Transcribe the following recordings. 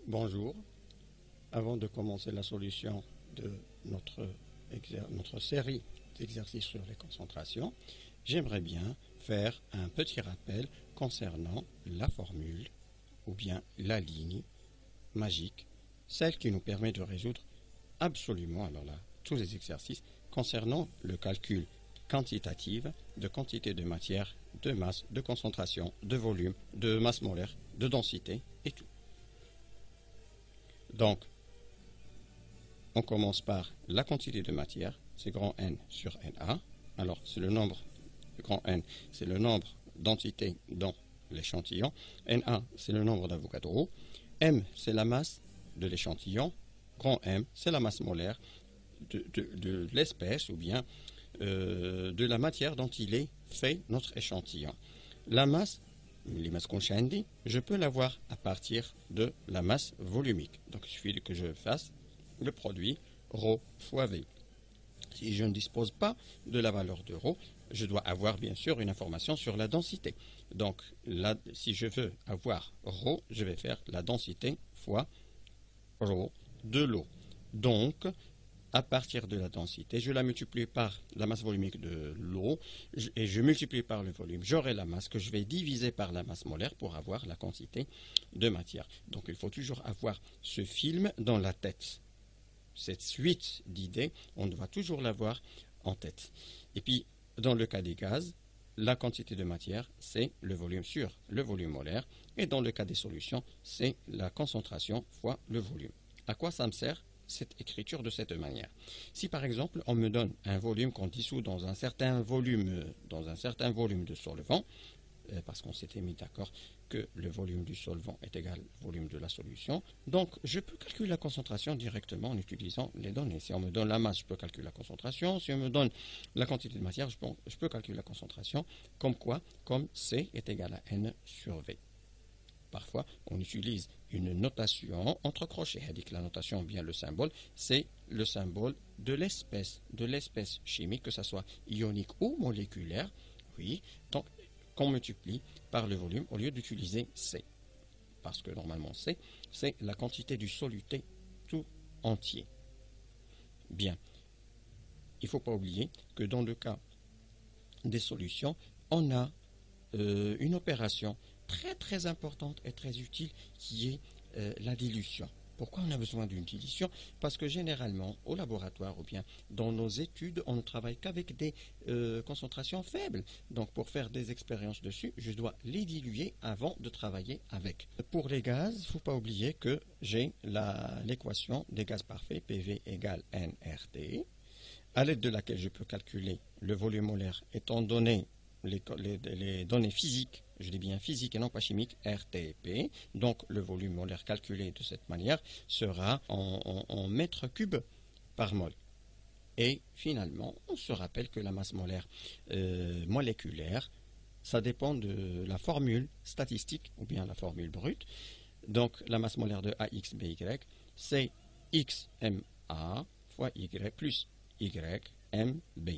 Bonjour. Avant de commencer la solution de notre série d'exercices sur les concentrations, j'aimerais bien faire un petit rappel concernant la formule ou bien la ligne magique, celle qui nous permet de résoudre absolument tous les exercices concernant le calcul quantitatif de quantité de matière, de masse, de concentration, de volume, de masse molaire, de densité et tout. Donc, on commence par la quantité de matière, c'est grand N sur NA. Alors, c'est le nombre, grand N, c'est le nombre d'entités dans l'échantillon. NA, c'est le nombre d'Avogadro. M, c'est la masse de l'échantillon. Grand M, c'est la masse molaire de l'espèce ou bien de la matière dont il est fait notre échantillon. La masse, les masses conchandi, je peux l'avoir à partir de la masse volumique. Donc il suffit que je fasse le produit ρ fois V. Si je ne dispose pas de la valeur de ρ, je dois avoir bien sûr une information sur la densité. Donc là, si je veux avoir ρ, je vais faire la densité fois ρ de l'eau. Donc, à partir de la densité, je la multiplie par la masse volumique de l'eau et je multiplie par le volume. J'aurai la masse que je vais diviser par la masse molaire pour avoir la quantité de matière. Donc il faut toujours avoir ce film dans la tête. Cette suite d'idées, on doit toujours l'avoir en tête. Et puis, dans le cas des gaz, la quantité de matière, c'est le volume sur le volume molaire. Et dans le cas des solutions, c'est la concentration fois le volume. À quoi ça me sert cette écriture de cette manière? Si par exemple on me donne un volume qu'on dissout dans un certain volume de solvant, parce qu'on s'était mis d'accord que le volume du solvant est égal au volume de la solution, donc je peux calculer la concentration directement en utilisant les données. Si on me donne la masse, je peux calculer la concentration. Si on me donne la quantité de matière, je peux calculer la concentration. Comme C est égal à N sur V. Parfois, on utilise une notation entre crochets. C'est-à-dire que la notation, bien le symbole, c'est le symbole de l'espèce chimique, que ce soit ionique ou moléculaire. Oui, donc qu'on multiplie par le volume au lieu d'utiliser C. Parce que normalement C, c'est la quantité du soluté tout entier. Bien, il ne faut pas oublier que dans le cas des solutions, on a une opération très importante et très utile qui est la dilution. Pourquoi on a besoin d'une dilution? Parce que généralement, au laboratoire ou bien dans nos études, on ne travaille qu'avec des concentrations faibles. Donc pour faire des expériences dessus, je dois les diluer avant de travailler avec. Pour les gaz, il ne faut pas oublier que j'ai l'équation des gaz parfaits, PV égale nRT, à l'aide de laquelle je peux calculer le volume molaire étant donné les données physiques, je dis bien physiques et non pas chimiques, RTP. Donc le volume molaire calculé de cette manière sera en mètres cubes par mol. Et finalement, on se rappelle que la masse molaire moléculaire, ça dépend de la formule statistique ou bien la formule brute. Donc la masse molaire de AXBY, c'est XMA fois Y plus YMB.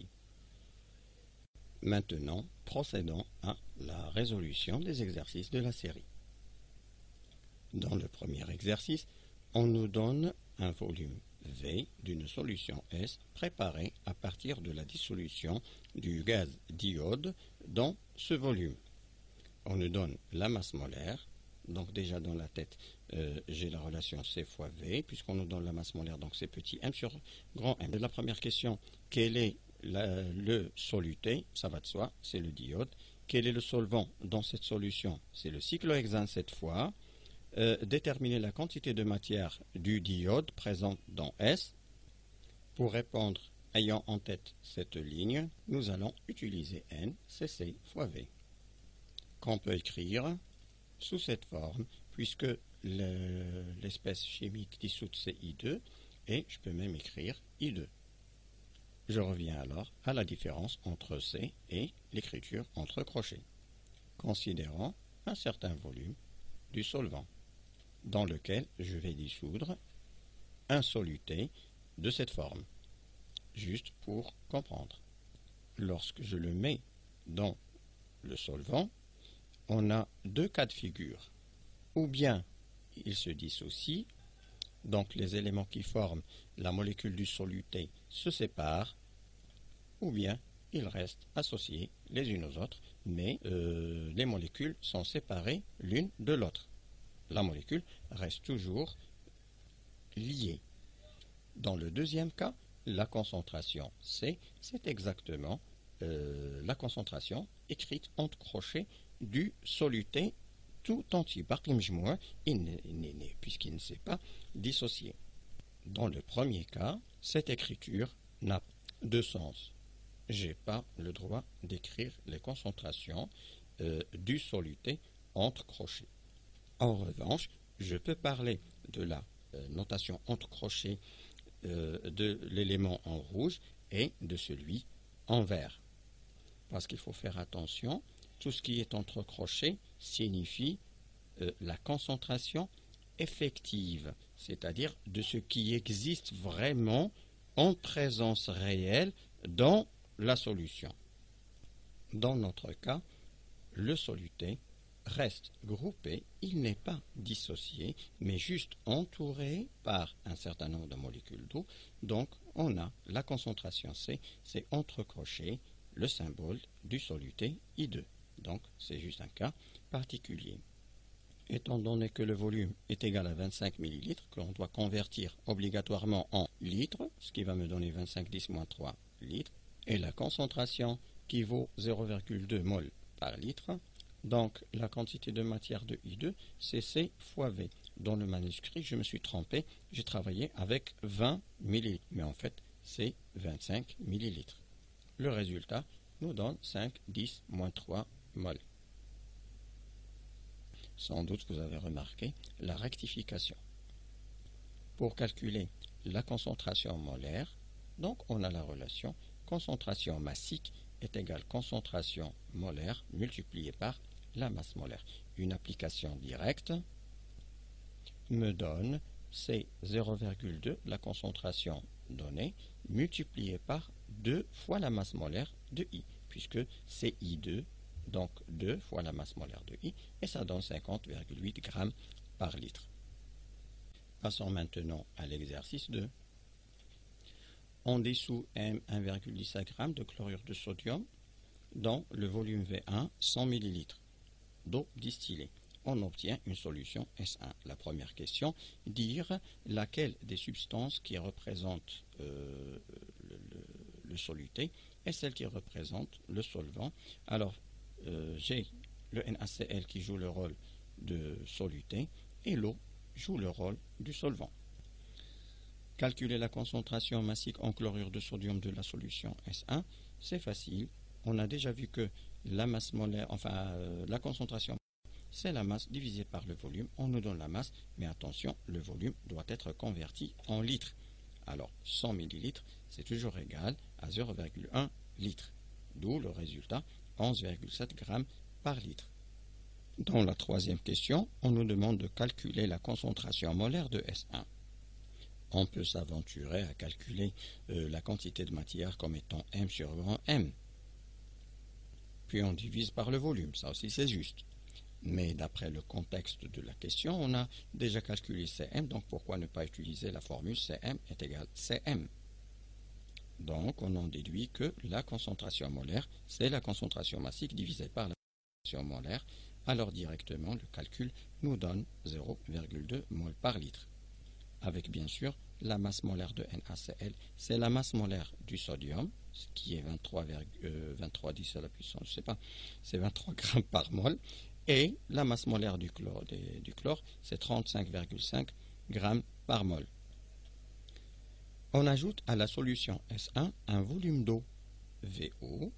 Maintenant, procédons à la résolution des exercices de la série. Dans le premier exercice, on nous donne un volume V d'une solution S préparée à partir de la dissolution du gaz d'iode dans ce volume. On nous donne la masse molaire, donc déjà dans la tête, j'ai la relation C fois V, puisqu'on nous donne la masse molaire, donc c'est petit m sur grand M. La première question, quelle est le soluté? Ça va de soi, c'est le diode. Quel est le solvant dans cette solution? C'est le cyclohexane cette fois. Déterminer la quantité de matière du diode présente dans S. Pour répondre, ayant en tête cette ligne, nous allons utiliser N, c'est C fois V, qu'on peut écrire sous cette forme, puisque l'espèce chimique dissoute c'est I2, et je peux même écrire I2. Je reviens alors à la différence entre C et l'écriture entre crochets. Considérons un certain volume du solvant, dans lequel je vais dissoudre un soluté de cette forme, juste pour comprendre. Lorsque je le mets dans le solvant, on a deux cas de figure. Ou bien il se dissocie. Donc les éléments qui forment la molécule du soluté se séparent, ou bien ils restent associés les unes aux autres, mais les molécules sont séparées l'une de l'autre. La molécule reste toujours liée. Dans le deuxième cas, la concentration C, c'est exactement la concentration écrite entre crochets du soluté tout entier. Puisqu'il ne s'est pas dissocié. Dans le premier cas, cette écriture n'a pas de sens. Je n'ai pas le droit d'écrire les concentrations du soluté entre crochets. En revanche, je peux parler de la notation entre crochets de l'élément en rouge et de celui en vert. Parce qu'il faut faire attention, tout ce qui est entre crochets signifie la concentration effective, c'est-à-dire de ce qui existe vraiment en présence réelle dans la solution. Dans notre cas, le soluté reste groupé, il n'est pas dissocié, mais juste entouré par un certain nombre de molécules d'eau. Donc, on a la concentration C, c'est entre crochets le symbole du soluté I2. Donc, c'est juste un cas particulier. Étant donné que le volume est égal à 25 ml, que l'on doit convertir obligatoirement en litres, ce qui va me donner 25-10-3 litres, et la concentration qui vaut 0,2 mol par litre, donc la quantité de matière de I2, c'est C fois V. Dans le manuscrit, je me suis trompé, j'ai travaillé avec 20 ml, mais en fait, c'est 25 ml. Le résultat nous donne 5-10-3 mol. Sans doute vous avez remarqué la rectification. Pour calculer la concentration molaire, donc on a la relation concentration massique est égale concentration molaire multipliée par la masse molaire. Une application directe me donne C 0,2, la concentration donnée, multipliée par 2 fois la masse molaire de I, puisque c'est I2, donc 2 fois la masse molaire de I, et ça donne 50,8 grammes par litre. Passons maintenant à l'exercice 2. On dissout M 1,17 g de chlorure de sodium dans le volume V1 100 ml d'eau distillée. On obtient une solution S1. La première question, dire laquelle des substances qui représentent le soluté est celle qui représente le solvant. Alors, j'ai le NaCl qui joue le rôle de soluté et l'eau joue le rôle du solvant. Calculer la concentration massique en chlorure de sodium de la solution S1, c'est facile. On a déjà vu que la masse molaire, la concentration, c'est la masse divisée par le volume. On nous donne la masse, mais attention, le volume doit être converti en litres. Alors, 100 ml, c'est toujours égal à 0,1 litre. D'où le résultat, 11,7 grammes par litre. Dans la troisième question, on nous demande de calculer la concentration molaire de S1. On peut s'aventurer à calculer la quantité de matière comme étant M sur grand M. Puis on divise par le volume, ça aussi c'est juste. Mais d'après le contexte de la question, on a déjà calculé Cm, donc pourquoi ne pas utiliser la formule Cm est égal Cm? Donc on en déduit que la concentration molaire, c'est la concentration massique divisée par la concentration molaire. Alors directement, le calcul nous donne 0,2 mol par litre. Avec bien sûr la masse molaire de NaCl, c'est la masse molaire du sodium, ce qui est 23,10 à la puissance, je sais pas, c'est 23 grammes par mol, et la masse molaire du chlore, c'est 35,5 grammes par mol. On ajoute à la solution S1 un volume d'eau VO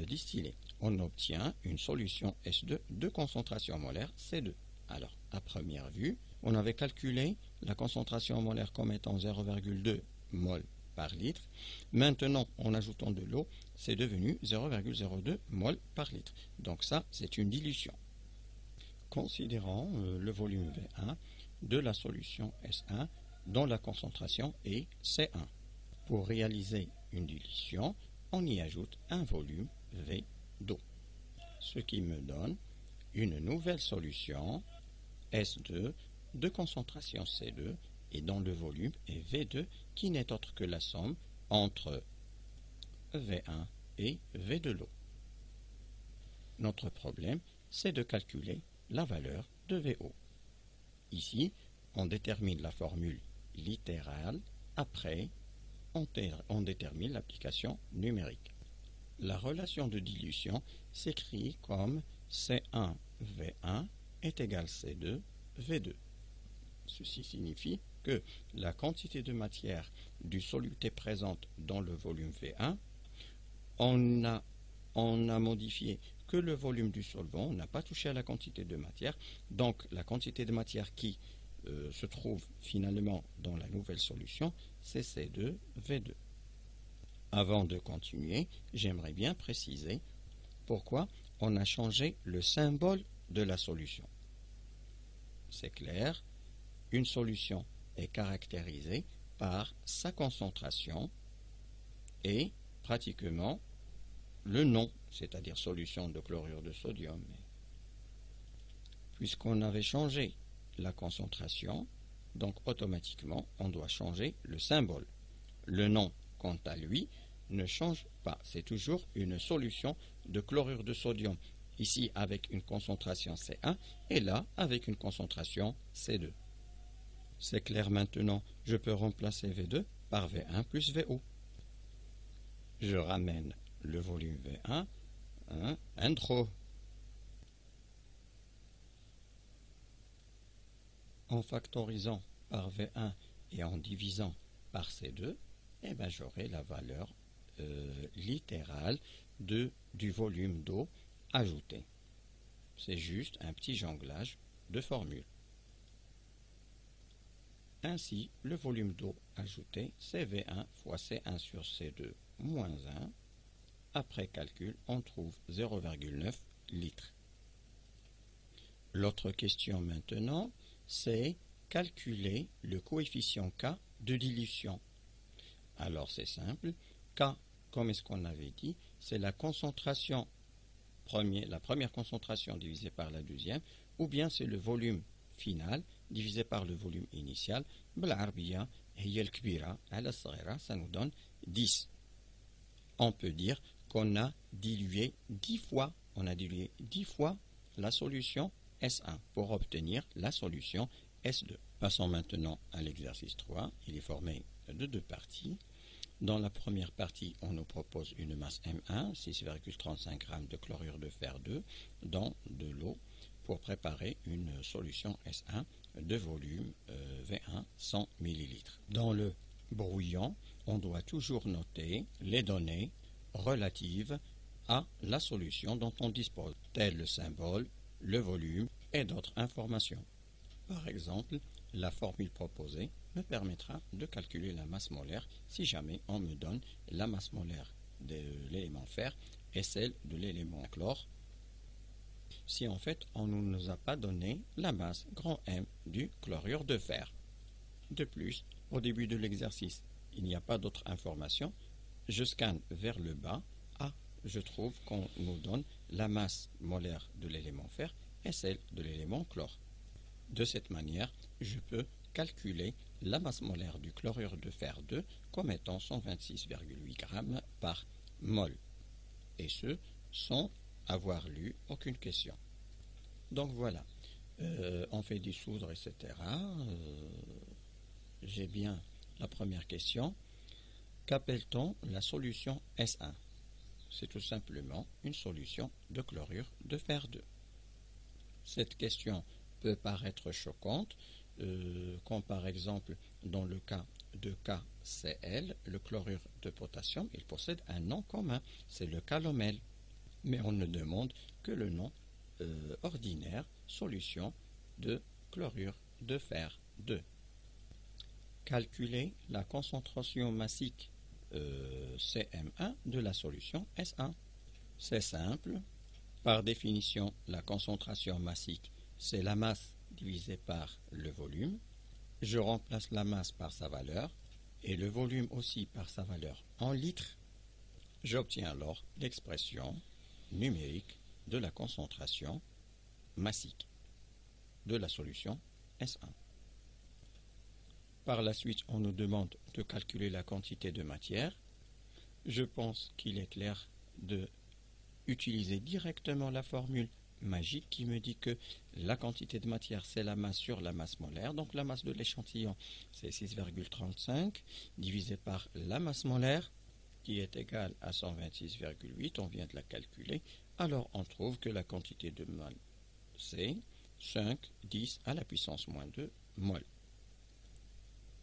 distillé. On obtient une solution S2 de concentration molaire C2. Alors, à première vue, on avait calculé la concentration molaire comme étant 0,2 mol par litre. Maintenant, en ajoutant de l'eau, c'est devenu 0,02 mol par litre. Donc ça, c'est une dilution. Considérons le volume V1 de la solution S1 dont la concentration est C1. Pour réaliser une dilution, on y ajoute un volume V d'eau, ce qui me donne une nouvelle solution S2 de concentration C2 et dont le volume est V2 qui n'est autre que la somme entre V1 et V de l'eau. Notre problème, c'est de calculer la valeur de VO. Ici, on détermine la formule littérale, après on détermine l'application numérique. La relation de dilution s'écrit comme C1V1 est égal C2 V2. Ceci signifie que la quantité de matière du soluté présente dans le volume V1, on a modifié que le volume du solvant, on n'a pas touché à la quantité de matière, donc la quantité de matière qui se trouve finalement dans la nouvelle solution, c'est C2 V2. Avant de continuer, j'aimerais bien préciser pourquoi on a changé le symbole de la solution. C'est clair, une solution est caractérisée par sa concentration et pratiquement le nom, c'est-à-dire solution de chlorure de sodium. Puisqu'on avait changé la concentration, donc automatiquement on doit changer le symbole. Le nom, quant à lui, ne change pas. C'est toujours une solution de chlorure de sodium, ici avec une concentration C1 et là avec une concentration C2. C'est clair maintenant, je peux remplacer V2 par V1 plus VO. Je ramène le volume V1, intro. En factorisant par V1 et en divisant par C2, eh ben, j'aurai la valeur littérale du volume d'eau ajouté. C'est juste un petit jonglage de formules. Ainsi, le volume d'eau ajouté, c'est V1 fois C1 sur C2 moins 1. Après calcul, on trouve 0,9 litres. L'autre question maintenant, c'est calculer le coefficient K de dilution. Alors c'est simple, K, comme est-ce qu'on avait dit, c'est la concentration la première concentration divisée par la deuxième, ou bien c'est le volume final divisé par le volume initial. بالعربية هي الكبيرة على الصغيرة, ça nous donne 10. On peut dire qu'on a dilué 10 fois, la solution S1 pour obtenir la solution S2. Passons maintenant à l'exercice 3. Il est formé de deux parties. Dans la première partie, on nous propose une masse M1, 6,35 g de chlorure de fer 2 dans de l'eau pour préparer une solution S1 de volume V1 100 ml. Dans le brouillon, on doit toujours noter les données relatives à la solution dont on dispose, tel le symbole, le volume et d'autres informations. Par exemple, la formule proposée me permettra de calculer la masse molaire si jamais on me donne la masse molaire de l'élément fer et celle de l'élément chlore, si en fait on ne nous a pas donné la masse grand M du chlorure de fer. De plus, au début de l'exercice, il n'y a pas d'autres informations. Je scanne vers le bas. Je trouve qu'on nous donne la masse molaire de l'élément fer et celle de l'élément chlore. De cette manière, je peux calculer la masse molaire du chlorure de fer 2 comme étant 126,8 g par mol. Et ce, sans avoir lu aucune question. Donc voilà, on fait dissoudre, etc. J'ai bien la première question. Qu'appelle-t-on la solution S1? C'est tout simplement une solution de chlorure de fer 2. Cette question peut paraître choquante, quand par exemple dans le cas de KCl, le chlorure de potassium, il possède un nom commun, c'est le calomel. Mais on ne demande que le nom ordinaire, solution de chlorure de fer 2. Calculer la concentration massique CM1 de la solution S1. C'est simple. Par définition, la concentration massique, c'est la masse divisée par le volume. Je remplace la masse par sa valeur et le volume aussi par sa valeur en litres. J'obtiens alors l'expression numérique de la concentration massique de la solution S1. Par la suite, on nous demande de calculer la quantité de matière. Je pense qu'il est clair de utiliser directement la formule magique qui me dit que la quantité de matière, c'est la masse sur la masse molaire. Donc la masse de l'échantillon, c'est 6,35 divisé par la masse molaire, qui est égale à 126,8. On vient de la calculer. Alors on trouve que la quantité de mol, c'est 5,10 à la puissance moins 2 mol.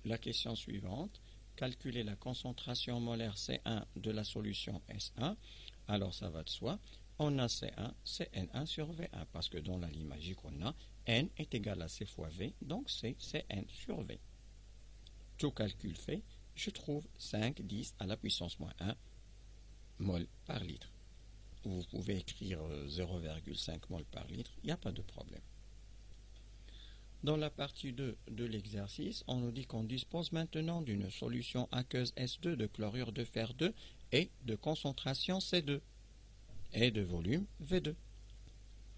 La question suivante, calculer la concentration molaire C1 de la solution S1. Alors ça va de soi, on a C1, c'est N1 sur V1, parce que dans la ligne magique on a N est égal à C fois V, donc c'est Cn sur V. Tout calcul fait, je trouve 5,10 à la puissance moins 1 mol par litre. Vous pouvez écrire 0,5 mol par litre, il n'y a pas de problème. Dans la partie 2 de l'exercice, on nous dit qu'on dispose maintenant d'une solution aqueuse S2 de chlorure de fer 2 et de concentration C2 et de volume V2.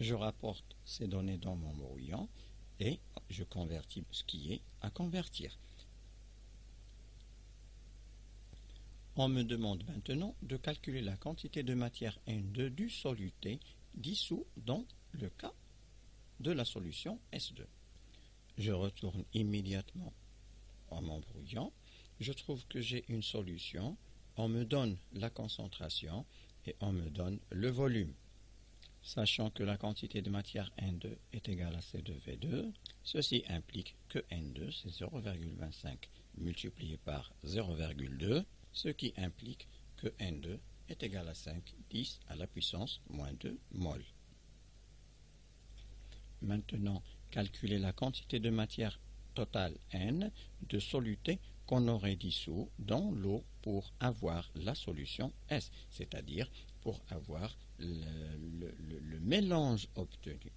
Je rapporte ces données dans mon brouillon et je convertis ce qui est à convertir. On me demande maintenant de calculer la quantité de matière N2 du soluté dissous dans le cas de la solution S2. Je retourne immédiatement à mon brouillon. Je trouve que j'ai une solution. On me donne la concentration et on me donne le volume. Sachant que la quantité de matière N2 est égale à C2V2, ceci implique que N2 c'est 0,25 multiplié par 0,2, ce qui implique que N2 est égal à 5,10 à la puissance moins 2 mol. Maintenant, calculer la quantité de matière totale N de soluté qu'on aurait dissous dans l'eau pour avoir la solution S, c'est-à-dire pour avoir le mélange obtenu.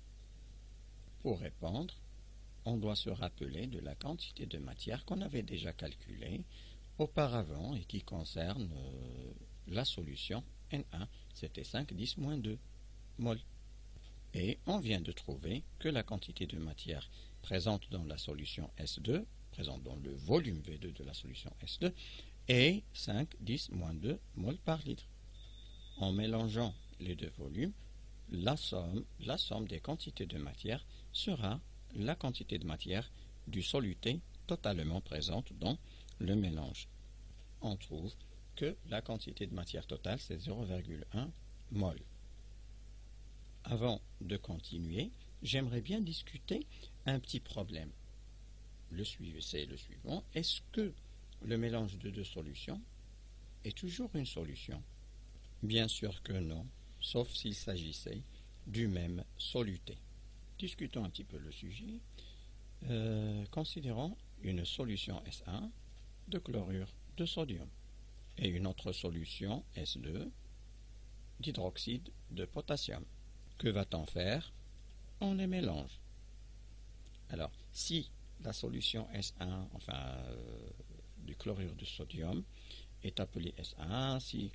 Pour répondre, on doit se rappeler de la quantité de matière qu'on avait déjà calculée auparavant et qui concerne la solution N1, c'était 5,10 moins 2 mol. Et on vient de trouver que la quantité de matière présente dans la solution S2, présente dans le volume V2 de la solution S2, est 5,10 moins 2 mol par litre. En mélangeant les deux volumes, la somme des quantités de matière sera la quantité de matière du soluté totalement présente dans le mélange. On trouve que la quantité de matière totale, c'est 0,1 mol. Avant de continuer, j'aimerais bien discuter un petit problème. C'est le suivant. Est-ce que le mélange de deux solutions est toujours une solution? Bien sûr que non, sauf s'il s'agissait du même soluté. Discutons un petit peu le sujet. Considérons une solution S1 de chlorure de sodium et une autre solution S2 d'hydroxyde de potassium. Que va-t-on faire? On les mélange. Alors, si la solution S1, du chlorure de sodium, est appelée S1, si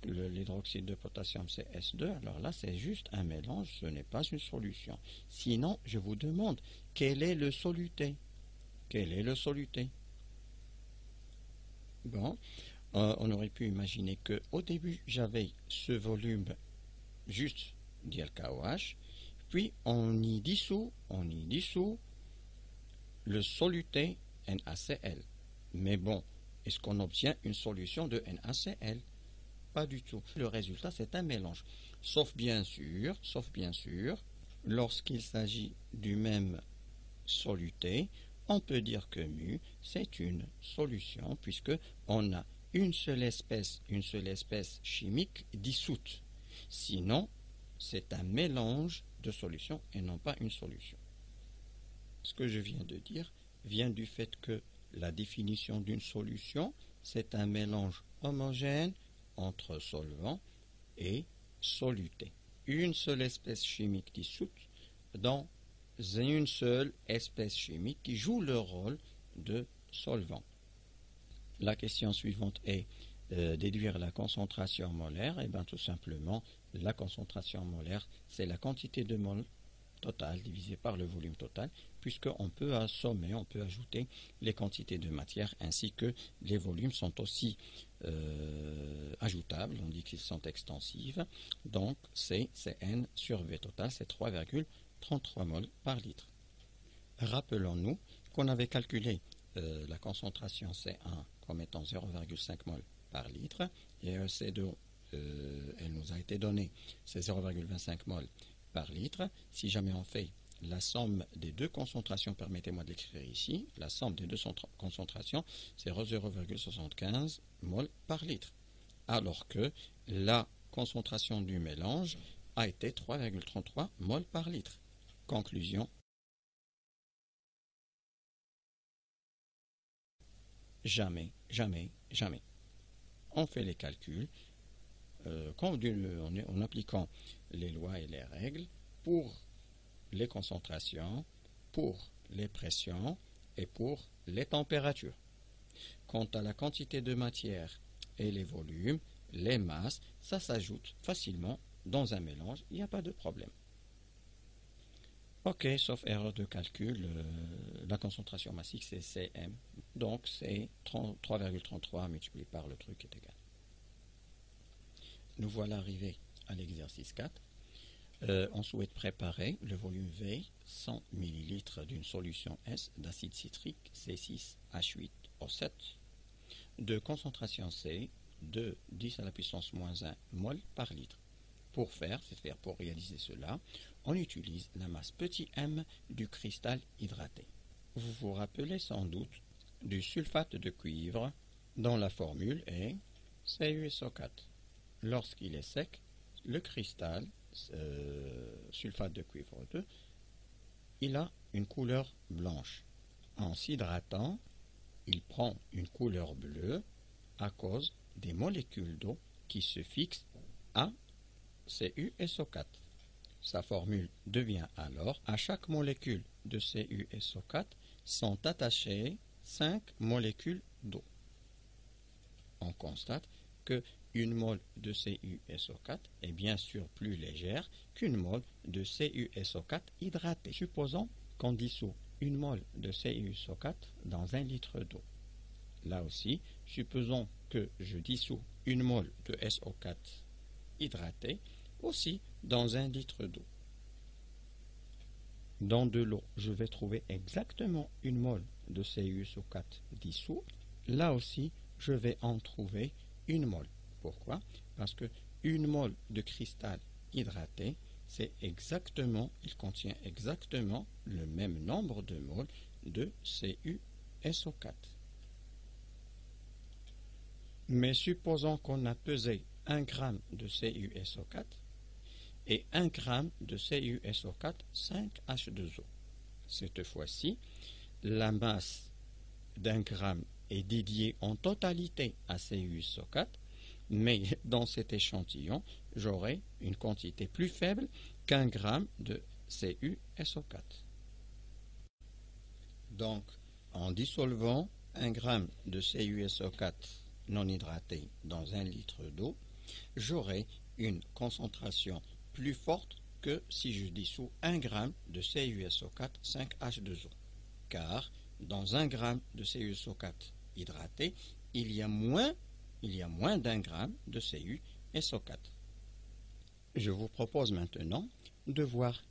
l'hydroxyde de potassium c'est S2, alors là c'est juste un mélange, ce n'est pas une solution. Sinon, je vous demande, quel est le soluté? Quel est le soluté? Bon, on aurait pu imaginer que au début j'avais ce volume juste d'ILKOH, puis on y dissout le soluté NaCl. Mais bon, est-ce qu'on obtient une solution de NaCl? Pas du tout. Le résultat, c'est un mélange. Sauf bien sûr, lorsqu'il s'agit du même soluté, on peut dire que mu, c'est une solution, puisque on a une seule espèce chimique dissoute. Sinon, c'est un mélange de solutions et non pas une solution. Ce que je viens de dire vient du fait que la définition d'une solution, c'est un mélange homogène entre solvant et soluté. Une seule espèce chimique dissoute dans une seule espèce chimique qui joue le rôle de solvant. La question suivante est déduire la concentration molaire. Et bien tout simplement, la concentration molaire, c'est la quantité de mol total divisé par le volume total, puisqu'on peut assommer, on peut ajouter les quantités de matière ainsi que les volumes sont aussi ajoutables, on dit qu'ils sont extensifs. Donc C, Cn sur V total, c'est 3,33 mol par litre. Rappelons-nous qu'on avait calculé la concentration C1 comme étant 0,5 mol par litre et C2, elle nous a été donnée, c'est 0,25 mol par litre. Si jamais on fait la somme des deux concentrations, permettez-moi de l'écrire ici, la somme des deux concentrations, c'est 0,75 mol par litre, alors que la concentration du mélange a été 3,33 mol par litre. Conclusion. Jamais, jamais, jamais. On fait les calculs en appliquant les lois et les règles pour les concentrations, pour les pressions et pour les températures. Quant à la quantité de matière et les volumes, les masses, ça s'ajoute facilement dans un mélange, il n'y a pas de problème. Ok, sauf erreur de calcul, la concentration massique c'est Cm, donc c'est 3,33 multiplié par le truc est égal. Nous voilà arrivés à l'exercice 4. On souhaite préparer le volume V, 100 ml d'une solution S d'acide citrique C6H8O7 de concentration C de 10 à la puissance moins 1 mol par litre. Pour faire, c'est-à-dire pour réaliser cela, on utilise la masse petit m du cristal hydraté. Vous vous rappelez sans doute du sulfate de cuivre dont la formule est CuSO4. Lorsqu'il est sec, le cristal, sulfate de cuivre 2, il a une couleur blanche. En s'hydratant, il prend une couleur bleue à cause des molécules d'eau qui se fixent à CuSO4. Sa formule devient alors, à chaque molécule de CuSO4 sont attachées 5 molécules d'eau. On constate que une mole de CuSO4 est bien sûr plus légère qu'une mole de CuSO4 hydraté. Supposons qu'on dissout une mole de CuSO4 dans 1 litre d'eau. Là aussi, supposons que je dissous une mole de SO4 hydraté aussi dans 1 litre d'eau. Dans de l'eau, je vais trouver exactement une mole de CuSO4 dissous. Là aussi, je vais en trouver une mole. Pourquoi? Parce que une mole de cristal hydraté, il contient exactement le même nombre de moles de CuSO4. Mais supposons qu'on a pesé 1 g de CuSO4 et 1 g de CuSO4 5H2O. Cette fois-ci, la masse d'1 gramme est dédiée en totalité à CuSO4, mais dans cet échantillon, j'aurai une quantité plus faible qu'1 gramme de CuSO4. Donc, en dissolvant 1 gramme de CuSO4 non hydraté dans 1 litre d'eau, j'aurai une concentration plus forte que si je dissous 1 gramme de CuSO4 5H2O. Car dans 1 gramme de CuSO4 hydraté, il y a moins d'1 gramme de CuSO4. Je vous propose maintenant de voir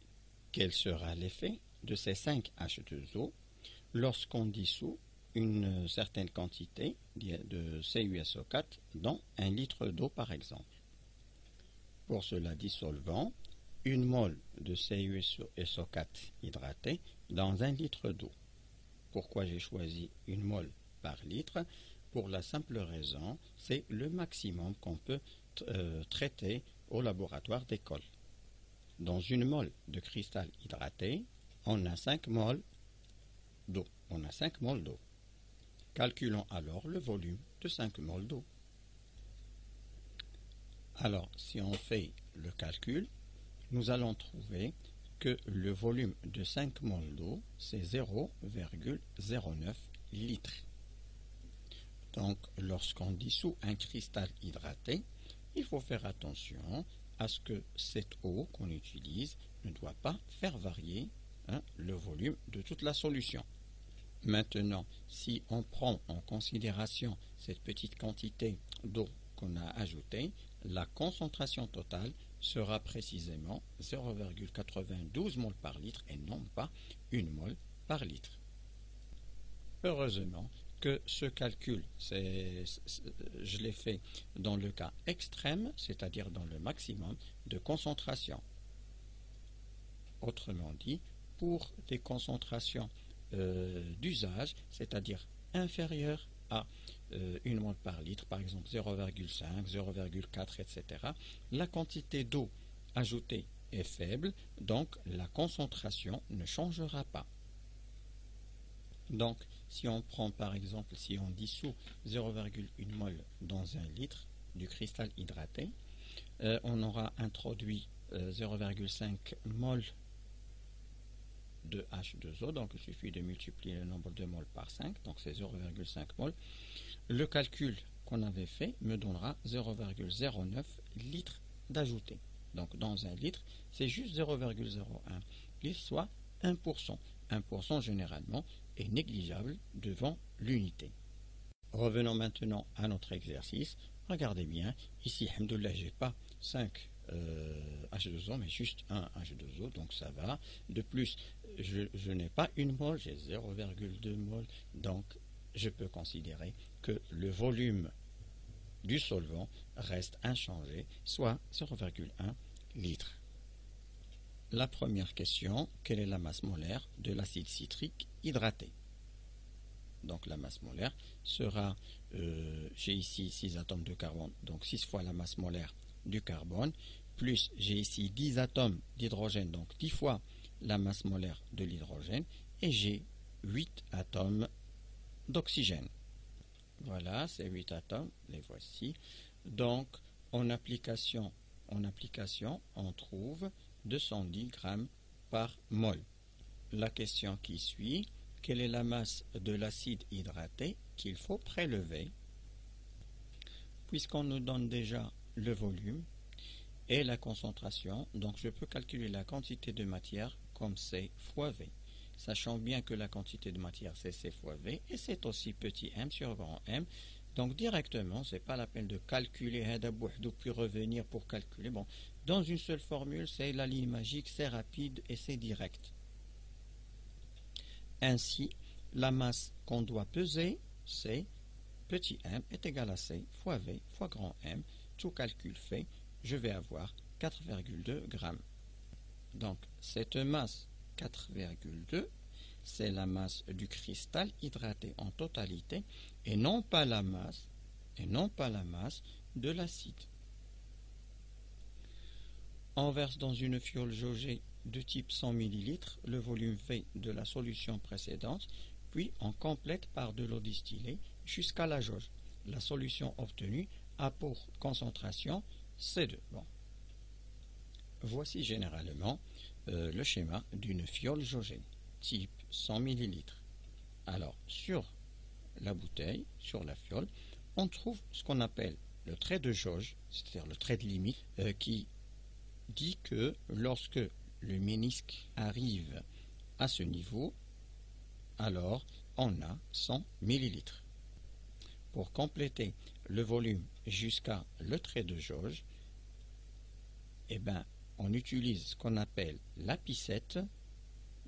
quel sera l'effet de ces 5H2O lorsqu'on dissout une certaine quantité de CuSO4 dans 1 litre d'eau par exemple. Pour cela, dissolvant une mole de CuSO4 hydraté dans 1 litre d'eau. Pourquoi j'ai choisi une mole par litre? Pour la simple raison, c'est le maximum qu'on peut traiter au laboratoire d'école. Dans une mole de cristal hydraté, on a 5 moles d'eau. Calculons alors le volume de 5 moles d'eau. Alors, si on fait le calcul, nous allons trouver que le volume de 5 moles d'eau, c'est 0,09 litres. Donc, lorsqu'on dissout un cristal hydraté, il faut faire attention à ce que cette eau qu'on utilise ne doit pas faire varier le volume de toute la solution. Maintenant, si on prend en considération cette petite quantité d'eau qu'on a ajoutée, la concentration totale sera précisément 0,92 mol par litre et non pas 1 mol par litre. Heureusement que ce calcul, je l'ai fait dans le cas extrême, c'est-à-dire dans le maximum de concentration. Autrement dit, pour des concentrations d'usage, c'est-à-dire inférieures à 1 mol par litre, par exemple 0,5, 0,4, etc., la quantité d'eau ajoutée est faible, donc la concentration ne changera pas. Donc, si on prend par exemple, si on dissout 0,1 mol dans 1 litre du cristal hydraté, on aura introduit 0,5 mol de H2O, donc il suffit de multiplier le nombre de moles par 5, donc c'est 0,5 mol. Le calcul qu'on avait fait me donnera 0,09 litres d'ajouté. Donc dans 1 litre, c'est juste 0,01 litre, soit 1%. 1% généralement est négligeable devant l'unité. Revenons maintenant à notre exercice. Regardez bien, ici, alhamdoulilah, je n'ai pas 5 H2O, mais juste un H2O, donc ça va. De plus, je n'ai pas 1 mol, j'ai 0,2 mol, donc je peux considérer que le volume du solvant reste inchangé, soit 0,1 litre. La première question, quelle est la masse molaire de l'acide citrique hydraté? Donc la masse molaire sera, j'ai ici 6 atomes de carbone, donc 6 fois la masse molaire du carbone, plus j'ai ici 10 atomes d'hydrogène, donc 10 fois la masse molaire de l'hydrogène, et j'ai 8 atomes d'oxygène. Voilà, ces 8 atomes, les voici. Donc en application, on trouve 210 grammes par mol. La question qui suit, quelle est la masse de l'acide hydraté qu'il faut prélever? Puisqu'on nous donne déjà le volume et la concentration, donc je peux calculer la quantité de matière comme C fois V. Sachant bien que la quantité de matière c'est C fois V et c'est aussi petit m sur grand M. Donc directement, ce n'est pas la peine de calculer puis revenir pour calculer. Bon, dans une seule formule, c'est la ligne magique, c'est rapide et c'est direct. Ainsi, la masse qu'on doit peser, c'est petit m est égal à C fois V fois grand M. Tout calcul fait, je vais avoir 4,2 grammes. Donc, cette masse 4,2, c'est la masse du cristal hydraté en totalité et non pas la masse de l'acide. On verse dans une fiole jaugée de type 100 ml le volume V de la solution précédente, puis on complète par de l'eau distillée jusqu'à la jauge. La solution obtenue a pour concentration C2. Bon. Voici généralement le schéma d'une fiole jaugée type 100 ml. Alors, sur la bouteille, sur la fiole, on trouve ce qu'on appelle le trait de jauge, c'est-à-dire le trait de limite, qui dit que lorsque le ménisque arrive à ce niveau, alors on a 100 ml. Pour compléter le volume jusqu'à le trait de jauge, eh ben, on utilise ce qu'on appelle la piscette,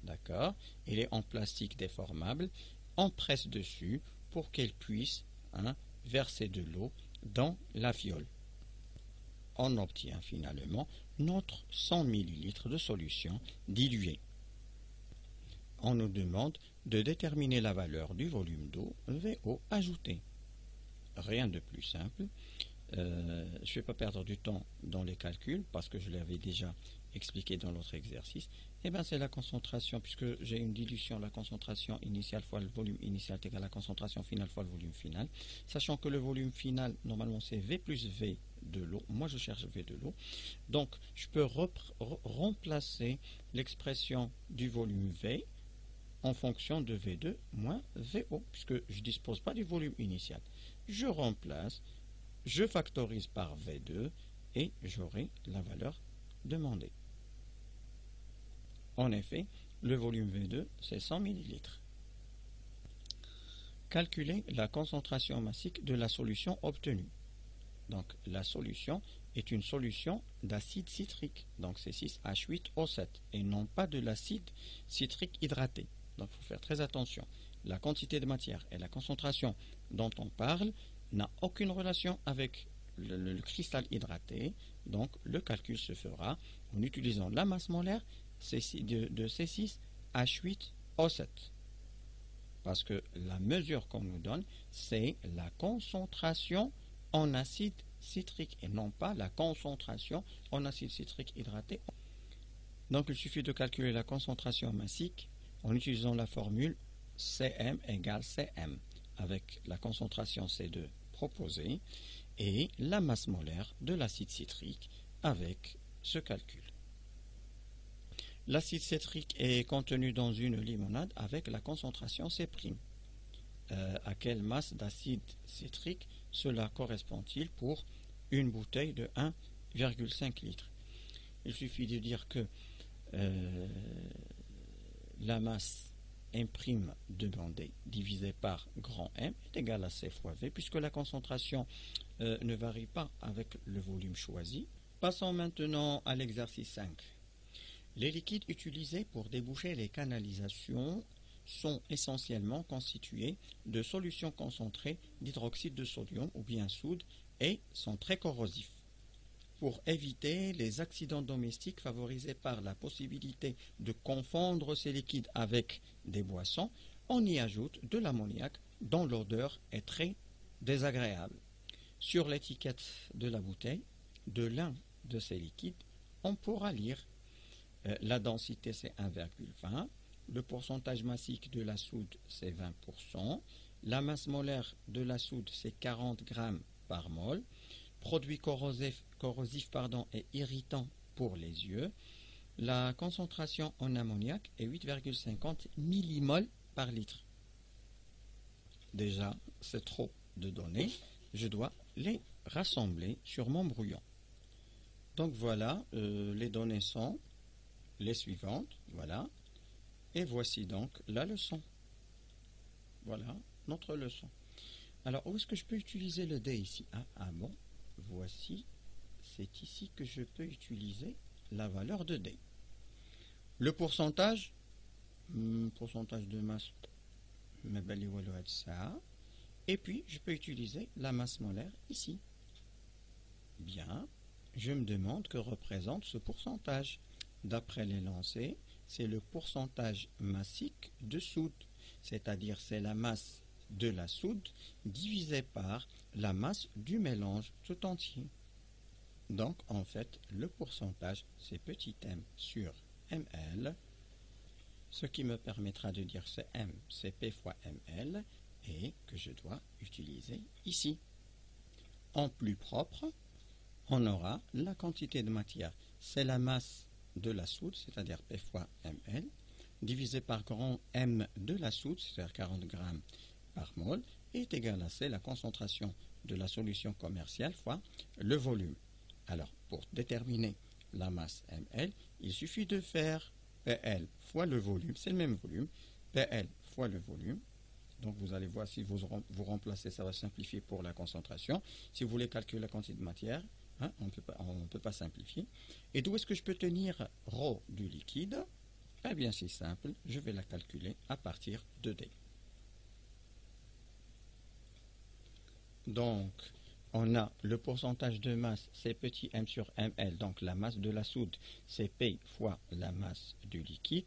d'accord, elle est en plastique déformable, on presse dessus pour qu'elle puisse verser de l'eau dans la fiole. On obtient finalement notre 100 ml de solution diluée. On nous demande de déterminer la valeur du volume d'eau VO ajouté. Rien de plus simple. Je ne vais pas perdre du temps dans les calculs parce que je l'avais déjà expliqué dans l'autre exercice. Et bien c'est la concentration, puisque j'ai une dilution, la concentration initiale fois le volume initial est égal à la concentration finale fois le volume final. Sachant que le volume final, normalement c'est V plus V de l'eau. Moi je cherche V de l'eau. Donc je peux remplacer l'expression du volume V en fonction de V2 moins VO, puisque je ne dispose pas du volume initial. Je remplace, je factorise par V2 et j'aurai la valeur demandée. En effet, le volume V2, c'est 100 ml. Calculer la concentration massique de la solution obtenue. Donc, la solution est une solution d'acide citrique, donc c'est 6H8O7, et non pas de l'acide citrique hydraté. Donc, il faut faire très attention. La quantité de matière et la concentration dont on parle n'a aucune relation avec le cristal hydraté. Donc, le calcul se fera en utilisant la masse molaire de C6H8O7. Parce que la mesure qu'on nous donne, c'est la concentration en acide citrique et non pas la concentration en acide citrique hydraté. Donc, il suffit de calculer la concentration massique en utilisant la formule Cm égale Cm avec la concentration C2 proposée et la masse molaire de l'acide citrique avec ce calcul. L'acide citrique est contenu dans une limonade avec la concentration C'. À quelle masse d'acide citrique cela correspond-il pour une bouteille de 1,5 litres? Il suffit de dire que la masse M' demandée divisée par grand M est égale à C fois V, puisque la concentration ne varie pas avec le volume choisi. Passons maintenant à l'exercice 5. Les liquides utilisés pour déboucher les canalisations sont essentiellement constitués de solutions concentrées d'hydroxyde de sodium ou bien soude et sont très corrosifs. Pour éviter les accidents domestiques favorisés par la possibilité de confondre ces liquides avec des boissons, on y ajoute de l'ammoniac dont l'odeur est très désagréable. Sur l'étiquette de la bouteille de l'un de ces liquides, on pourra lire la densité c'est 1,20, le pourcentage massique de la soude c'est 20%, la masse molaire de la soude c'est 40 g par mol, produit corrosif et irritant pour les yeux, la concentration en ammoniac est 8,50 millimoles par litre. Déjà, c'est trop de données, je dois les rassembler sur mon brouillon. Donc voilà, les données sont les suivantes, voilà, et voici donc la leçon. Voilà notre leçon. Alors, où est-ce que je peux utiliser le D ici? Ah bon, voici, c'est ici que je peux utiliser la valeur de D. Le pourcentage, pourcentage de masse, ça, et puis je peux utiliser la masse molaire ici. Bien, je me demande que représente ce pourcentage. D'après l'énoncé, c'est le pourcentage massique de soude, c'est-à-dire c'est la masse de la soude divisée par la masse du mélange tout entier. Donc, en fait, le pourcentage, c'est petit m sur ml, ce qui me permettra de dire c'est m, c'est p fois ml, et que je dois utiliser ici. En plus propre, on aura la quantité de matière, c'est la masse de la soude, c'est-à-dire P fois ml, divisé par grand M de la soude, c'est-à-dire 40 g par mol, est égal à C, la concentration de la solution commerciale fois le volume. Alors, pour déterminer la masse ml, il suffit de faire PL fois le volume, c'est le même volume, PL fois le volume. Donc, vous allez voir si vous remplacez, ça va simplifier pour la concentration. Si vous voulez calculer la quantité de matière, on ne peut pas simplifier. Et d'où est-ce que je peux tenir ρ du liquide? Eh bien, c'est simple, je vais la calculer à partir de D. Donc, on a le pourcentage de masse, c'est petit m sur ml, donc la masse de la soude, c'est P fois la masse du liquide.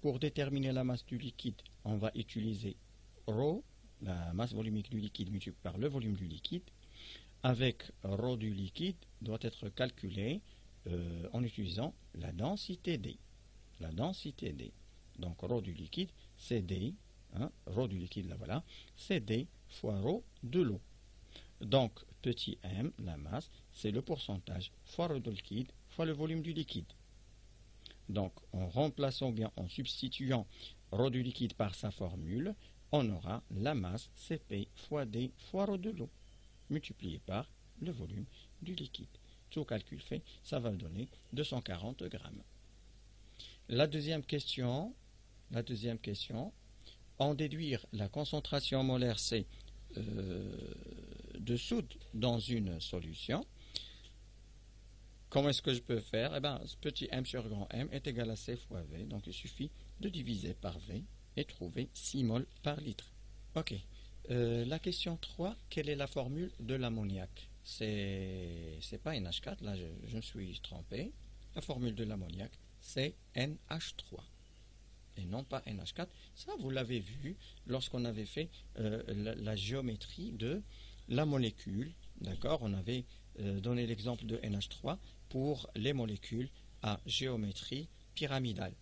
Pour déterminer la masse du liquide, on va utiliser ρ, la masse volumique du liquide multipliée par le volume du liquide, avec ρ du liquide doit être calculé en utilisant la densité D. La densité D. Donc ρ du liquide, c'est D, ρ du liquide, là voilà, c'est D fois ρ de l'eau. Donc petit m, la masse, c'est le pourcentage fois ρ de liquide fois le volume du liquide. Donc en remplaçant bien, en substituant ρ du liquide par sa formule, on aura la masse Cp fois D fois ρ de l'eau, multiplié par le volume du liquide. tout calcul fait, ça va me donner 240 grammes. La deuxième question, en déduire la concentration molaire C de soude dans une solution. Comment est-ce que je peux faire? Eh bien, ce petit m sur grand M est égal à C fois V, donc il suffit de diviser par V et trouver 6 mol par litre. Ok. La question 3, quelle est la formule de l'ammoniac? C'est pas NH4, là je me suis trompé. La formule de l'ammoniac, c'est NH3 et non pas NH4. Ça, vous l'avez vu lorsqu'on avait fait la géométrie de la molécule. D'accord? On avait donné l'exemple de NH3 pour les molécules à géométrie pyramidale.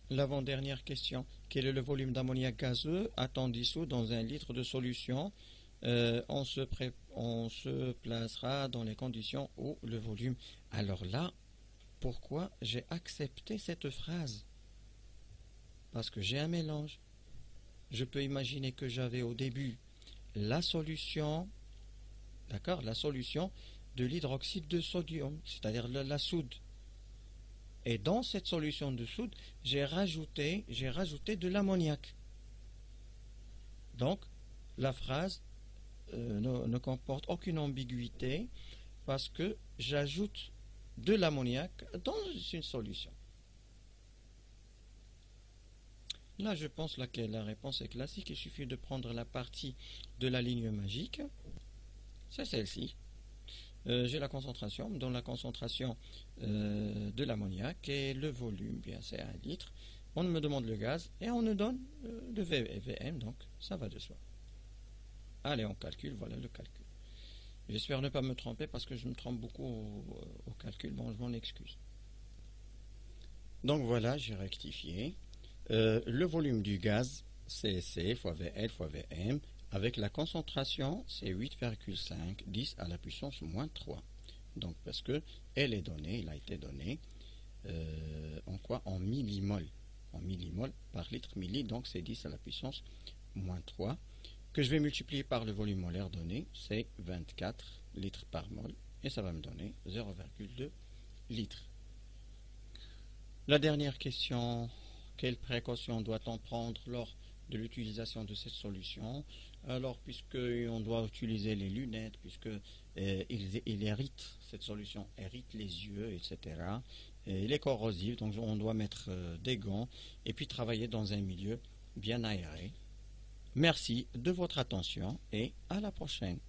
L'avant-dernière question. Quel est le volume d'ammoniac gazeux à temps dissous dans un litre de solution? On se placera dans les conditions où le volume... Alors là, pourquoi j'ai accepté cette phrase? Parce que j'ai un mélange. Je peux imaginer que j'avais au début la solution, d'accord, la solution de l'hydroxyde de sodium, c'est-à-dire la soude. Et dans cette solution de soude, j'ai rajouté de l'ammoniac. Donc, la phrase ne comporte aucune ambiguïté parce que j'ajoute de l'ammoniac dans une solution. Là, je pense que la réponse est classique. Il suffit de prendre la partie de la ligne magique. C'est celle-ci. J'ai la concentration. Dans la concentration de l'ammoniac et le volume, bien c'est 1 litre. On me demande le gaz et on nous donne le VM, donc ça va de soi. Allez, on calcule, voilà le calcul. J'espère ne pas me tromper parce que je me trompe beaucoup au calcul. Bon, je m'en excuse. Donc voilà, j'ai rectifié. Le volume du gaz, c'est C fois VL fois VM, avec la concentration, c'est 8,5, 10 à la puissance moins 3. Donc, parce que elle est donnée, il a été donné, en quoi? En millimol. En millimol par litre milli, donc c'est 10 à la puissance moins 3, que je vais multiplier par le volume molaire donné, c'est 24 litres par mol, et ça va me donner 0,2 litres. La dernière question, quelle précaution doit-on prendre lors de l'utilisation de cette solution? Alors, puisqu'on doit utiliser les lunettes, il hérite, cette solution hérite les yeux, etc. Et il est corrosif, donc on doit mettre des gants et puis travailler dans un milieu bien aéré. Merci de votre attention et à la prochaine.